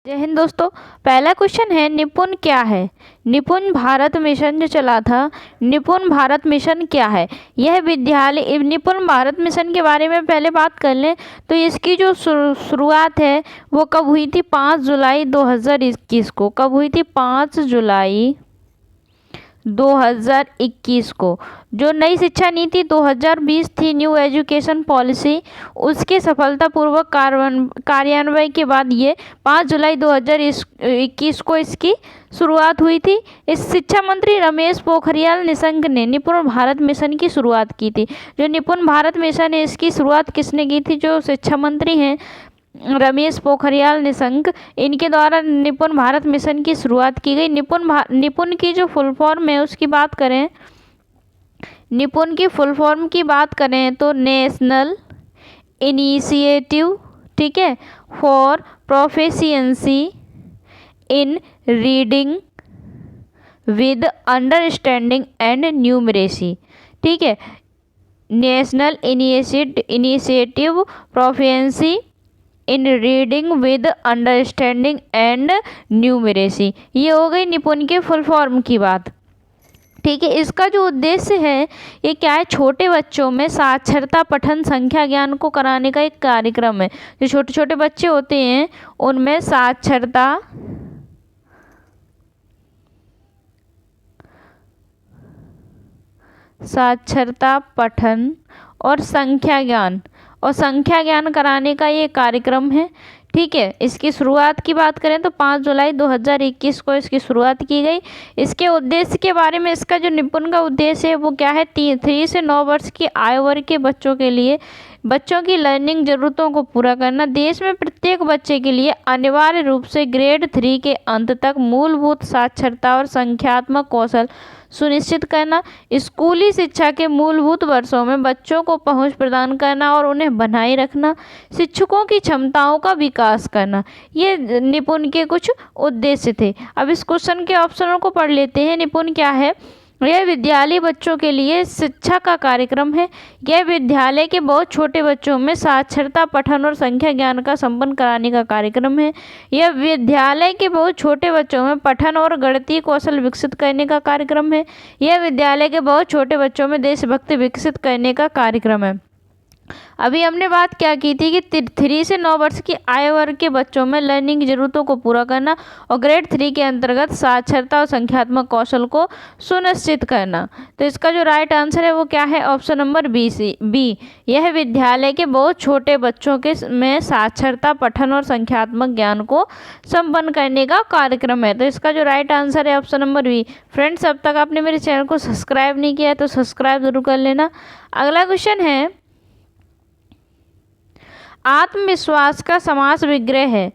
जय हिंद दोस्तों। पहला क्वेश्चन है निपुण क्या है। निपुण भारत मिशन जो चला था, निपुण भारत मिशन क्या है। यह विद्यालय निपुण भारत मिशन के बारे में पहले बात कर लें तो इसकी जो शुरुआत है वो कब हुई थी, 5 जुलाई 2021 को। कब हुई थी, 5 जुलाई 2021 को। जो नई शिक्षा नीति 2020 थी, न्यू एजुकेशन पॉलिसी, उसके सफलतापूर्वक कार्यान्वयन के बाद ये 5 जुलाई 2021 को इसकी शुरुआत हुई थी। इस शिक्षा मंत्री रमेश पोखरियाल निशंक ने निपुण भारत मिशन की शुरुआत की थी। जो निपुण भारत मिशन है इसकी शुरुआत किसने की थी, जो शिक्षा मंत्री हैं रमेश पोखरियाल निशंक, इनके द्वारा निपुण भारत मिशन की शुरुआत की गई। निपुण की जो फुल फॉर्म है उसकी बात करें, निपुण की फुल फॉर्म की बात करें तो नेशनल इनिशिएटिव, ठीक है, for proficiency in reading with understanding and numeracy, ठीक है, national initiative proficiency in reading with understanding and numeracy. ये हो गई निपुण के फुल फॉर्म की बात, ठीक है। इसका जो उद्देश्य है ये क्या है, छोटे बच्चों में साक्षरता, पठन, संख्या ज्ञान को कराने का एक कार्यक्रम है। जो छोटे छोटे बच्चे होते हैं उनमें साक्षरता, पठन और संख्या ज्ञान कराने का ये कार्यक्रम है, ठीक है। इसकी शुरुआत की बात करें तो 5 जुलाई 2021 को इसकी शुरुआत की गई। इसके उद्देश्य के बारे में, इसका जो निपुण का उद्देश्य है वो क्या है, 3 से 9 वर्ष की आयु वर्ग के बच्चों के लिए बच्चों की लर्निंग जरूरतों को पूरा करना। देश में प्रत्येक बच्चे के लिए अनिवार्य रूप से ग्रेड 3 के अंत तक मूलभूत साक्षरता और संख्यात्मक कौशल सुनिश्चित करना। स्कूली शिक्षा के मूलभूत वर्षों में बच्चों को पहुंच प्रदान करना और उन्हें बनाए रखना। शिक्षकों की क्षमताओं का विकास करना। ये निपुण के कुछ उद्देश्य थे। अब इस क्वेश्चन के ऑप्शनों को पढ़ लेते हैं। निपुण क्या है, यह विद्यालय बच्चों के लिए शिक्षा का कार्यक्रम है। यह विद्यालय के बहुत छोटे बच्चों में साक्षरता, पठन और संख्या ज्ञान का संपन्न कराने का कार्यक्रम है। यह विद्यालय के बहुत छोटे बच्चों में पठन और गणितीय कौशल विकसित करने का कार्यक्रम है। यह विद्यालय के बहुत छोटे बच्चों में देशभक्ति विकसित करने का कार्यक्रम है। अभी हमने बात क्या की थी कि 3 से 9 वर्ष की आयु वर्ग के बच्चों में लर्निंग की जरूरतों को पूरा करना और ग्रेड 3 के अंतर्गत साक्षरता और संख्यात्मक कौशल को सुनिश्चित करना। तो इसका जो राइट आंसर है वो क्या है, ऑप्शन नंबर बी। यह विद्यालय के बहुत छोटे बच्चों के में साक्षरता, पठन और संख्यात्मक ज्ञान को संपन्न करने का कार्यक्रम है। तो इसका जो राइट आंसर है ऑप्शन नंबर बी। फ्रेंड्स, अब तक आपने मेरे चैनल को सब्सक्राइब नहीं किया है तो सब्सक्राइब जरूर कर लेना। अगला क्वेश्चन है, आत्मविश्वास का समास विग्रह है।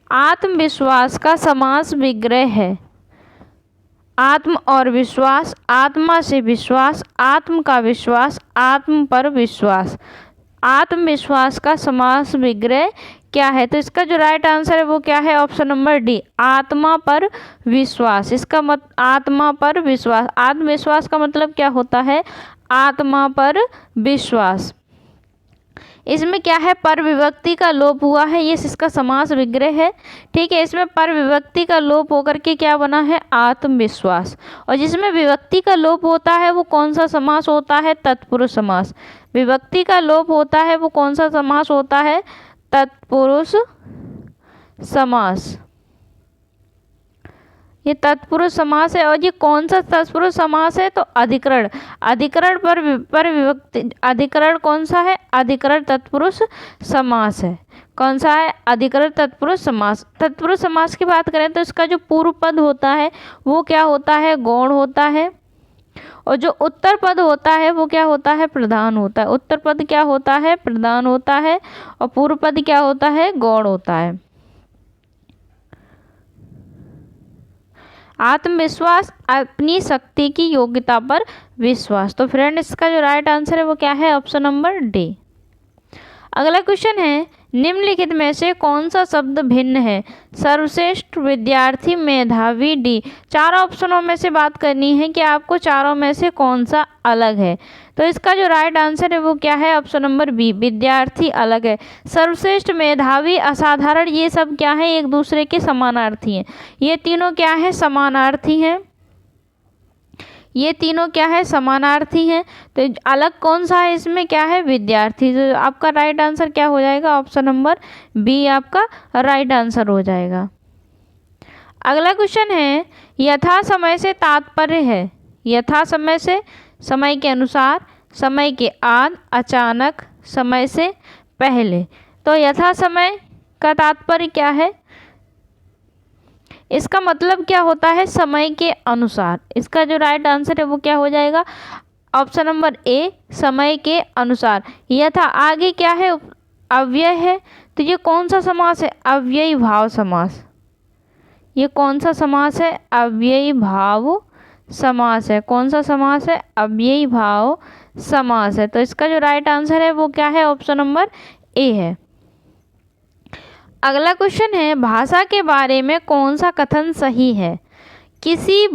आत्मविश्वास का समास विग्रह है आत्म और विश्वास, आत्मा से विश्वास, आत्म का विश्वास, आत्म पर विश्वास। आत्मविश्वास का समास विग्रह क्या है, तो इसका जो राइट आंसर है वो क्या है, ऑप्शन नंबर डी, आत्मा पर विश्वास। इसका आत्मा पर विश्वास। आत्मविश्वास का मतलब क्या होता है, आत्मा पर विश्वास। इसमें क्या है, पर विभक्ति का लोप हुआ है, ये इसका समास विग्रह है, ठीक है। इसमें पर विभक्ति का लोप होकर के क्या बना है, आत्मविश्वास। और जिसमें विभक्ति का लोप होता है वो कौन सा समास होता है, तत्पुरुष समास। विभक्ति का लोप होता है वो कौन सा समास होता है, तत्पुरुष समास। ये तत्पुरुष समास है। और ये कौन सा तत्पुरुष समास है, तो अधिकरण। अधिकरण पर विभक्ति, अधिकरण कौन सा है, अधिकरण तत्पुरुष समास है। कौन सा है, अधिकरण तत्पुरुष समास। तत्पुरुष समास की बात करें तो इसका जो पूर्व पद होता है वो क्या होता है, गौण होता है। और जो उत्तर पद होता है वो क्या होता है, प्रधान होता है। उत्तर पद क्या होता है, प्रधान होता है। और पूर्व पद क्या होता है, गौण होता है। आत्मविश्वास, अपनी शक्ति की योग्यता पर विश्वास। तो फ्रेंड, इसका जो राइट आंसर है वो क्या है, ऑप्शन नंबर डी। अगला क्वेश्चन है, निम्नलिखित में से कौन सा शब्द भिन्न है? सर्वश्रेष्ठ, विद्यार्थी, मेधावी, डी। चारों ऑप्शनों में से बात करनी है कि आपको चारों में से कौन सा अलग है। तो इसका जो राइट आंसर है वो क्या है? ऑप्शन नंबर बी, विद्यार्थी अलग है। सर्वश्रेष्ठ, मेधावी, असाधारण, ये सब क्या है? एक दूसरे के समानार्थी हैं। ये तीनों क्या है? समानार्थी हैं। ये तीनों क्या है? समानार्थी हैं। तो अलग कौन सा है इसमें? क्या है? विद्यार्थी। तो आपका राइट आंसर क्या हो जाएगा? ऑप्शन नंबर बी आपका राइट आंसर हो जाएगा। अगला क्वेश्चन है, यथा समय से तात्पर्य है। यथा समय से समय के अनुसार, समय के आद, अचानक, समय से पहले। तो यथा समय का तात्पर्य क्या है? इसका मतलब क्या होता है? समय के अनुसार। इसका जो राइट आंसर है वो क्या हो जाएगा? ऑप्शन नंबर ए, समय के अनुसार। यथा आगे क्या है? अव्यय है। तो ये कौन सा समास है? अव्ययी भाव समास। ये कौन सा समास है? अव्ययी भाव समास है। कौन सा समास है? अव्ययी भाव समास है। तो इसका जो राइट आंसर है वो क्या है? ऑप्शन नंबर ए है। अगला क्वेश्चन है, भाषा के बारे में कौन सा कथन सही है? किसी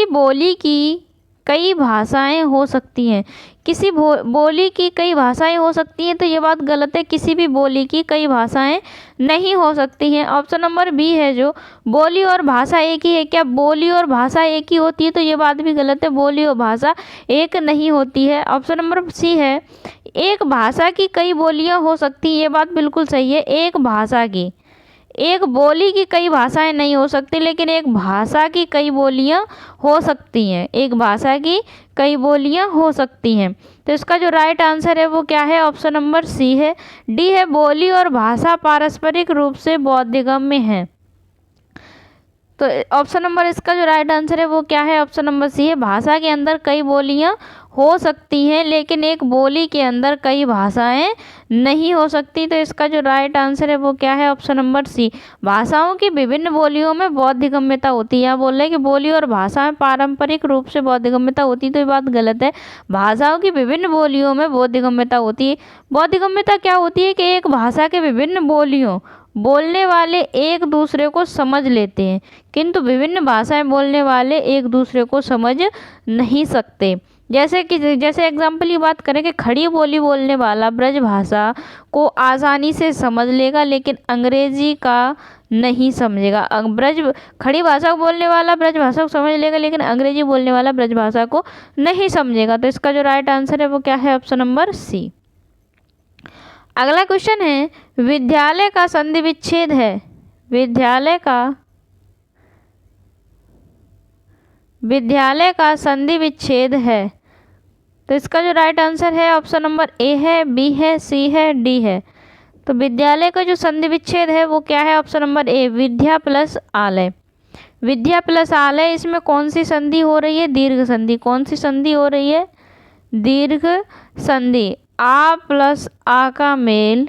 बोली की कई भाषाएं हो सकती हैं। किसी बोली की कई भाषाएं हो सकती हैं, तो ये बात गलत है। किसी भी बोली की कई भाषाएं नहीं हो सकती हैं। ऑप्शन नंबर बी है जो बोली और भाषा एक ही है। क्या बोली और भाषा एक ही होती है? तो ये बात भी गलत है। बोली और भाषा एक नहीं होती है। ऑप्शन नंबर सी है, एक भाषा की कई बोलियां हो सकती हैं। ये बात बिल्कुल सही है। एक भाषा की, एक बोली की कई भाषाएं नहीं हो सकती, लेकिन एक भाषा की कई बोलियां हो सकती हैं। एक भाषा की कई बोलियां हो सकती हैं। तो इसका जो राइट आंसर है वो क्या है? ऑप्शन नंबर सी है। डी है, बोली और भाषा पारस्परिक रूप से बोधगम्य है। तो ऑप्शन नंबर इसका जो राइट आंसर है वो क्या है? ऑप्शन नंबर सी है। भाषा के अंदर कई बोलियां हो सकती हैं, लेकिन एक बोली के अंदर कई भाषाएं नहीं हो सकती। तो इसका जो राइट आंसर है वो क्या है? Option number C. भाषाओं की विभिन्न बोलियों में बोधगम्यता होती है। यहाँ बोल रहे हैं कि बोली और भाषा में पारंपरिक रूप से बोधगम्यता होती है, तो ये बात गलत है। भाषाओं की विभिन्न बोलियों में बोधगम्यता होती है। बोधगम्यता क्या होती है? कि एक भाषा के विभिन्न बोलियों बोलने वाले एक दूसरे को समझ लेते हैं, किंतु विभिन्न भाषाएं बोलने वाले एक दूसरे को समझ नहीं सकते। जैसे एग्जाम्पल की बात करें कि खड़ी बोली बोलने वाला ब्रज भाषा को आसानी से समझ लेगा, लेकिन अंग्रेजी का नहीं समझेगा। खड़ी भाषा को बोलने वाला ब्रज भाषा को समझ लेगा, लेकिन अंग्रेजी बोलने वाला ब्रज भाषा को नहीं समझेगा। तो इसका जो राइट आंसर है वो क्या है? Option number C. अगला क्वेश्चन है, विद्यालय का संधि विच्छेद है। विद्यालय का संधि विच्छेद है। तो इसका जो राइट आंसर है ऑप्शन नंबर ए है, बी है, सी है, डी है। तो विद्यालय का जो संधि विच्छेद है वो क्या है? Option number A, Vidya plus आलय। विद्या प्लस आलय, इसमें कौन सी संधि हो रही है? दीर्घ संधि। कौन सी संधि हो रही है? दीर्घ संधि। आ प्लस आ का मेल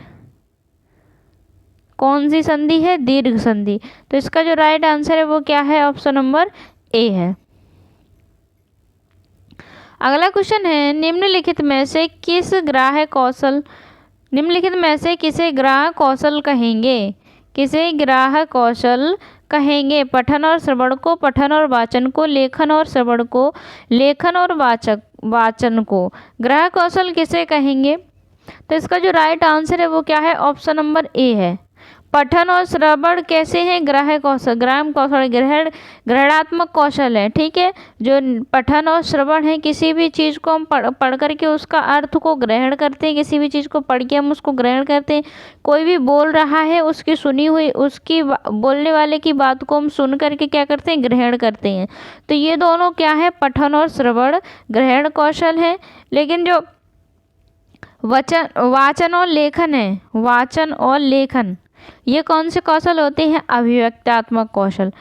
कौन सी संधि है? दीर्घ संधि। तो इसका जो राइट आंसर है वो क्या है? ऑप्शन नंबर ए है। अगला क्वेश्चन है, निम्नलिखित में से किसे ग्राह्य कौशल कहेंगे? किसे ग्राह्य कौशल कहेंगे? पठन और श्रवण को, पठन और वाचन को, लेखन और श्रवण को, लेखन और वाचन को ग्राह्य कौशल किसे कहेंगे? तो इसका जो राइट आंसर है वो क्या है? ऑप्शन नंबर ए है। पठन और श्रवण कैसे हैं? ग्राह्य कौशल, ग्रहणात्मक कौशल है। ठीक है, जो पठन और श्रवण है, किसी भी चीज़ को हम पढ़ करके उसका अर्थ को ग्रहण करते हैं। किसी भी चीज़ को पढ़ के हम उसको ग्रहण करते हैं। कोई भी बोल रहा है, उसकी सुनी हुई, उसकी बोलने वाले की बात को हम सुन करके क्या करते हैं? ग्रहण करते हैं। तो ये दोनों क्या है? पठन और श्रवण ग्रहण कौशल है। लेकिन जो वाचन और लेखन है, वाचन और लेखन, ये कौन से कौशल होते हैं? अभिव्यक्तात्मक कौशल।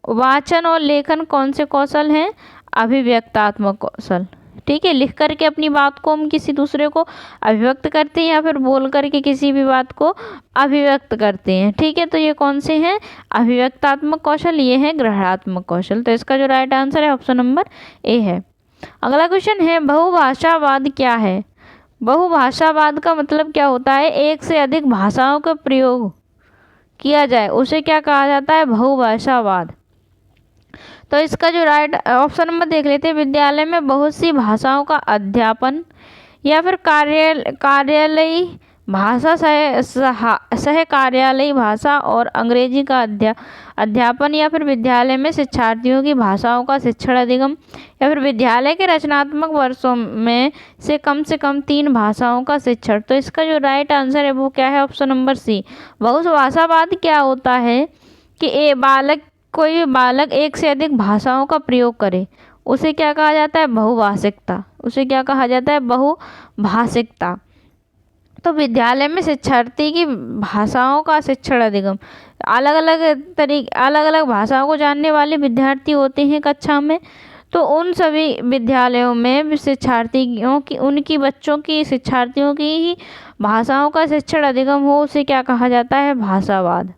वाचन और लेखन कौन से कौशल हैं? अभिव्यक्तात्मक कौशल। ठीक है, लिख करके अपनी बात को हम किसी दूसरे को अभिव्यक्त करते हैं, या फिर बोल करके किसी भी बात को अभिव्यक्त करते हैं। ठीक है, तो ये कौन से हैं? अभिव्यक्तात्मक कौशल, ये हैं ग्रहणात्मक कौशल। तो इसका जो राइट आंसर है ऑप्शन नंबर ए है। अगला क्वेश्चन है, बहुभाषावाद क्या है? बहुभाषावाद का मतलब क्या होता है? एक से अधिक भाषाओं का प्रयोग किया जाए उसे क्या कहा जाता है? बहुभाषावाद। तो इसका जो राइट ऑप्शन नंबर देख लेते हैं, विद्यालय में बहुत सी भाषाओं का अध्यापन या फिर कार्यालयी भाषा सह कार्यालयी भाषा और अंग्रेजी का अध्यापन या फिर विद्यालय में शिक्षार्थियों की भाषाओं का शिक्षण अधिगम या फिर विद्यालय के रचनात्मक वर्षों में से कम 3 भाषाओं का शिक्षण। तो इसका जो राइट आंसर है वो क्या है? ऑप्शन नंबर सी। बहुभाषावाद क्या होता है कि कोई भी बालक एक से अधिक भाषाओं का प्रयोग करे उसे क्या कहा जाता है? बहुभाषिकता। उसे क्या कहा जाता है? बहुभाषिकता। तो विद्यालय में शिक्षार्थी की भाषाओं का शिक्षण अधिगम, अलग अलग भाषाओं को जानने वाले विद्यार्थी होते हैं कक्षा में, तो उन सभी विद्यालयों में शिक्षार्थियों की शिक्षार्थियों की ही भाषाओं का शिक्षण अधिगम हो उसे क्या कहा जाता है? भाषावाद।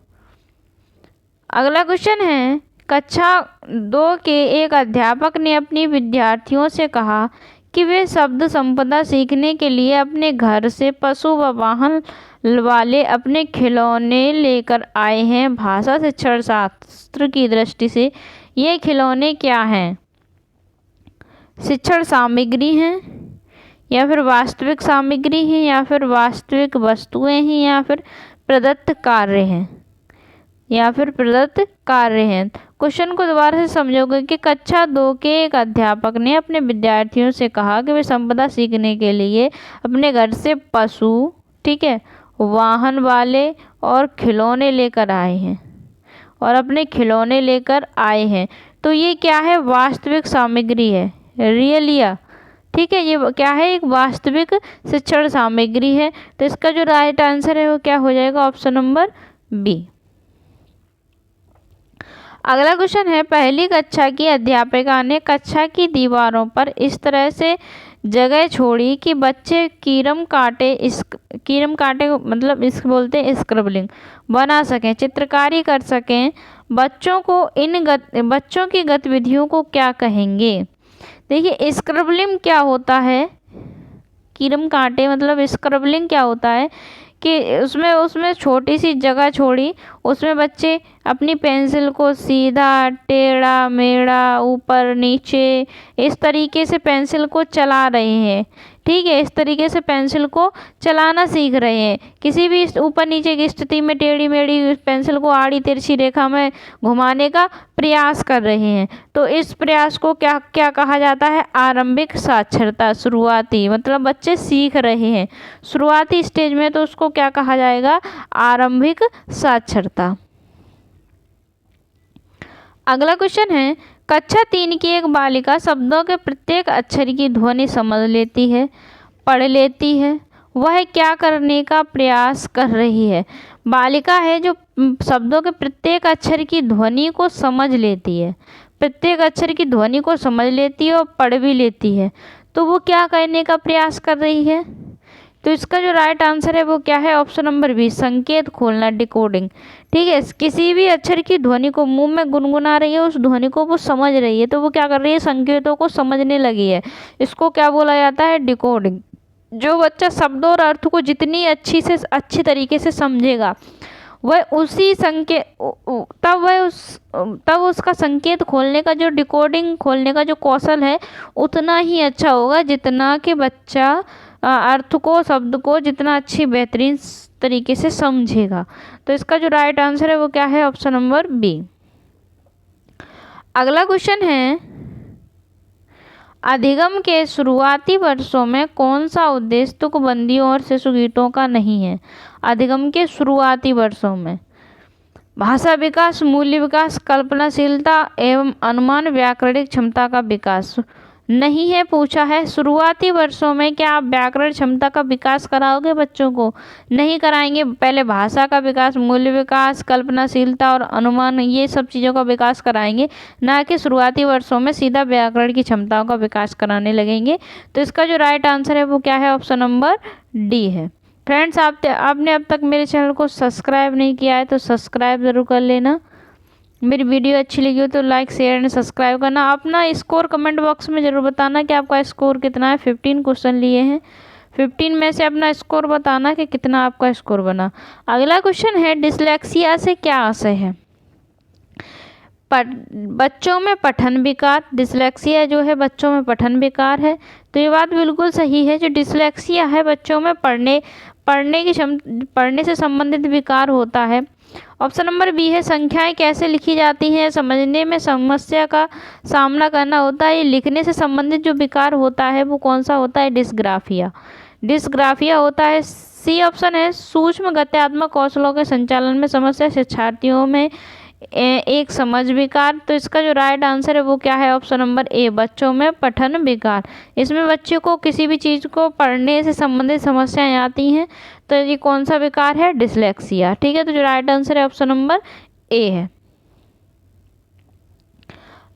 अगला क्वेश्चन है, कक्षा 2 के एक अध्यापक ने अपनी विद्यार्थियों से कहा कि वे शब्द संपदा सीखने के लिए अपने घर से पशु व वाहन वाले अपने खिलौने लेकर आए हैं। भाषा शिक्षण शास्त्र की दृष्टि से ये खिलौने क्या हैं? शिक्षण सामग्री हैं या फिर वास्तविक सामग्री हैं या फिर वास्तविक वस्तुएं हैं या फिर प्रदत्त कार्य हैं क्वेश्चन को दोबारा से समझोगे कि कक्षा 2 के एक अध्यापक ने अपने विद्यार्थियों से कहा कि वे संपदा सीखने के लिए अपने घर से पशु, ठीक है, वाहन वाले और खिलौने लेकर आए हैं तो ये क्या है? वास्तविक सामग्री है, रियलिया, ठीक है। ये क्या है? एक वास्तविक शिक्षण सामग्री है। तो इसका जो राइट आंसर है वो क्या हो जाएगा? Option number B. अगला क्वेश्चन है, पहली कक्षा की अध्यापिका ने कक्षा की दीवारों पर इस तरह से जगह छोड़ी कि बच्चे कीरम काटे मतलब इसको बोलते हैं स्क्रैबलिंग बना सकें, चित्रकारी कर सकें। बच्चों की गतिविधियों को क्या कहेंगे? देखिए, स्क्रैबलिंग क्या होता है? कीरम काटे मतलब स्क्रैबलिंग क्या होता है कि उसमें छोटी सी जगह छोड़ी, उसमें बच्चे अपनी पेंसिल को सीधा, टेढ़ा मेढ़ा, ऊपर नीचे इस तरीके से पेंसिल को चला रहे हैं, ठीक है। इस तरीके से पेंसिल को चलाना सीख रहे हैं। किसी भी ऊपर नीचे की स्थिति में टेढ़ी मेढ़ी पेंसिल को आड़ी तिरछी रेखा में घुमाने का प्रयास कर रहे हैं। तो इस प्रयास को क्या कहा जाता है? आरंभिक साक्षरता, शुरुआती, मतलब बच्चे सीख रहे हैं शुरुआती स्टेज में, तो उसको क्या कहा जाएगा? आरंभिक साक्षरता। अगला क्वेश्चन है, कक्षा 3 की एक बालिका शब्दों के प्रत्येक अक्षर की ध्वनि समझ लेती है, पढ़ लेती है। वह क्या करने का प्रयास कर रही है? बालिका है जो शब्दों के प्रत्येक अक्षर की ध्वनि को समझ लेती है, प्रत्येक अक्षर की ध्वनि को समझ लेती है और पढ़ भी लेती है। तो वो क्या करने का प्रयास कर रही है? तो इसका जो राइट आंसर है वो क्या है? ऑप्शन नंबर बी, संकेत खोलना, डिकोडिंग, ठीक है। किसी भी अक्षर की ध्वनि को मुंह में गुनगुना रही है, उस ध्वनि को वो समझ रही है, तो वो क्या कर रही है? संकेतों को समझने लगी है। इसको क्या बोला जाता है? डिकोडिंग। जो बच्चा शब्दों और अर्थ को जितनी अच्छी तरीके से समझेगा, वह उसी संकेत तब उसका संकेत खोलने का, जो डिकोडिंग खोलने का जो कौशल है, उतना ही अच्छा होगा जितना कि बच्चा अर्थ को, शब्द को जितना बेहतरीन तरीके से समझेगा। तो इसका जो राइट आंसर है वो क्या है? Option number B. अगला क्वेश्चन है, अधिगम के शुरुआती वर्षों में कौन सा उद्देश्य तुकबंदियों और शिशु गीतों का नहीं है? अधिगम के शुरुआती वर्षों में भाषा विकास, मूल्य विकास, कल्पनाशीलता एवं अनुमान, व्याकरणिक क्षमता का विकास नहीं है। पूछा है शुरुआती वर्षों में क्या आप व्याकरण क्षमता का विकास कराओगे बच्चों को? नहीं कराएंगे। पहले भाषा का विकास, मूल्य विकास, कल्पनाशीलता और अनुमान, ये सब चीज़ों का विकास कराएंगे, ना कि शुरुआती वर्षों में सीधा व्याकरण की क्षमताओं का विकास कराने लगेंगे। तो इसका जो राइट आंसर है वो क्या है? ऑप्शन नंबर डी है। फ्रेंड्स, आपने अब तक मेरे चैनल को सब्सक्राइब नहीं किया है तो सब्सक्राइब ज़रूर कर लेना। मेरी वीडियो अच्छी लगी हो तो लाइक, शेयर एंड सब्सक्राइब करना। अपना स्कोर कमेंट बॉक्स में ज़रूर बताना कि आपका स्कोर कितना है। 15 क्वेश्चन लिए हैं, 15 में से अपना स्कोर बताना कि कितना आपका स्कोर बना। अगला क्वेश्चन है, डिसलेक्सिया से क्या आशय है? बच्चों में पठन विकार। डिसलेक्सिया जो है बच्चों में पठन विकार है, तो ये बात बिल्कुल सही है। जो डिसलेक्सिया है बच्चों में पढ़ने से संबंधित विकार होता है। ऑप्शन नंबर बी है, संख्याएं कैसे लिखी जाती हैं समझने में समस्या का सामना करना होता है। ये लिखने से संबंधित जो विकार होता है वो कौन सा होता है? डिस्ग्राफिया होता है। सी ऑप्शन है, सूक्ष्म गत्यात्मक कौशलों के संचालन में समस्या, शिक्षार्थियों में एक समझ विकार। तो इसका जो राइट आंसर है वो क्या है? ऑप्शन नंबर ए, बच्चों में पठन विकार। इसमें बच्चों को किसी भी चीज़ को पढ़ने से संबंधित समस्याएं आती हैं, तो ये कौन सा विकार है? डिसलेक्सिया। ठीक है, तो जो राइट आंसर है ऑप्शन नंबर ए है।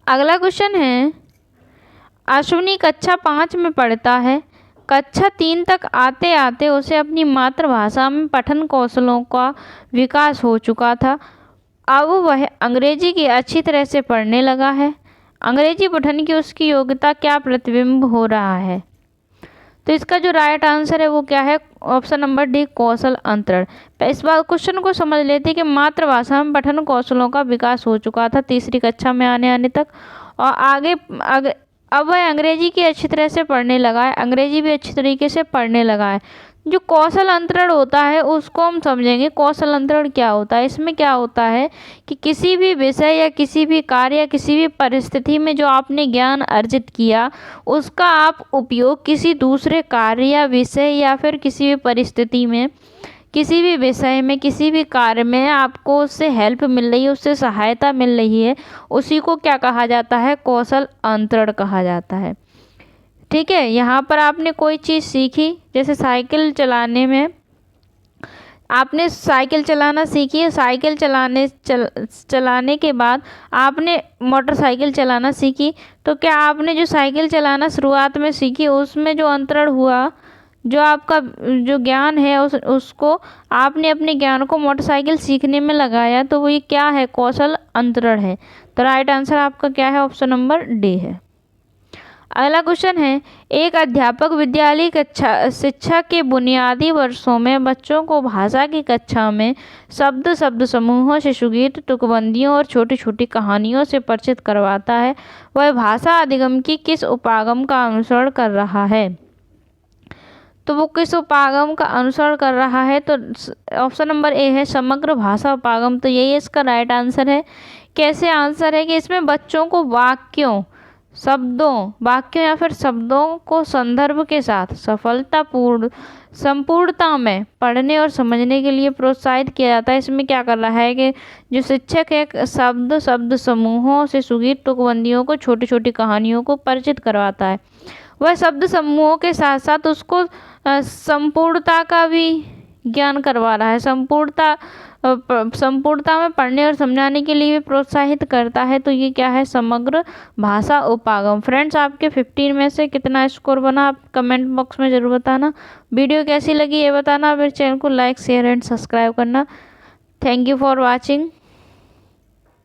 अगला क्वेश्चन है, अश्विनी कक्षा 5 में पढ़ता है। कक्षा 3 तक आते आते उसे अपनी मातृभाषा में पठन कौशलों का विकास हो चुका था। अब वह अंग्रेजी की अच्छी तरह से पढ़ने लगा है। अंग्रेजी पठन की उसकी योग्यता क्या प्रतिबिंब हो रहा है? तो इसका जो राइट आंसर है वो क्या है? ऑप्शन नंबर डी, कौशल अंतरण। इस बार क्वेश्चन को समझ लेते कि मातृभाषा में पठन कौशलों का विकास हो चुका था तीसरी कक्षा में आने तक, और अब वह अंग्रेजी की अच्छी तरह से पढ़ने लगा है। अंग्रेजी भी अच्छी तरीके से पढ़ने लगा है। जो कौशल अंतरण होता है उसको हम समझेंगे। कौशल अंतरण क्या होता है? इसमें क्या होता है कि किसी भी विषय या किसी भी कार्य या किसी भी परिस्थिति में जो आपने ज्ञान अर्जित किया उसका आप उपयोग किसी दूसरे कार्य या विषय या फिर किसी भी परिस्थिति में, किसी भी विषय में, किसी भी कार्य में आपको उससे हेल्प मिल रही है, उससे सहायता मिल रही है, उसी को क्या कहा जाता है? कौशल अंतरण कहा जाता है। ठीक है, यहाँ पर आपने कोई चीज़ सीखी, जैसे साइकिल चलाने में आपने साइकिल चलाना सीखी है। साइकिल चलाने के बाद आपने मोटरसाइकिल चलाना सीखी। तो क्या आपने जो साइकिल चलाना शुरुआत में सीखी उसमें जो अंतरण हुआ, जो आपका जो ज्ञान है उसको आपने अपने ज्ञान को मोटरसाइकिल सीखने में लगाया, तो वो ये क्या है? कौशल अंतरण है। तो राइट आंसर आपका क्या है? ऑप्शन नंबर डी है। अगला क्वेश्चन है, एक अध्यापक विद्यालय शिक्षा के बुनियादी वर्षों में बच्चों को भाषा की कक्षा में शब्द समूहों, शिशुगीत, तुकबंदियों और छोटी छोटी कहानियों से परिचित करवाता है। वह भाषा अधिगम की किस उपागम का अनुसरण कर रहा है? तो वो किस उपागम का अनुसरण कर रहा है? तो ऑप्शन नंबर ए है, समग्र भाषा उपागम। तो यही इसका राइट आंसर है। कैसे आंसर है कि इसमें बच्चों को वाक्यों या फिर शब्दों को संदर्भ के साथ संपूर्णता में पढ़ने और समझने के लिए प्रोत्साहित किया जाता है। इसमें क्या कर रहा है कि जो शिक्षक है शब्द समूहों से सुगीत तुकबंदियों को, छोटी छोटी कहानियों को परिचित करवाता है। वह शब्द समूहों के साथ साथ उसको संपूर्णता का भी ज्ञान करवा रहा है। संपूर्णता में पढ़ने और समझाने के लिए भी प्रोत्साहित करता है। तो ये क्या है? समग्र भाषा उपागम। फ्रेंड्स, आपके 15 में से कितना स्कोर बना आप कमेंट बॉक्स में ज़रूर बताना। वीडियो कैसी लगी ये बताना। फिर चैनल को लाइक, शेयर एंड सब्सक्राइब करना। Thank you for watching.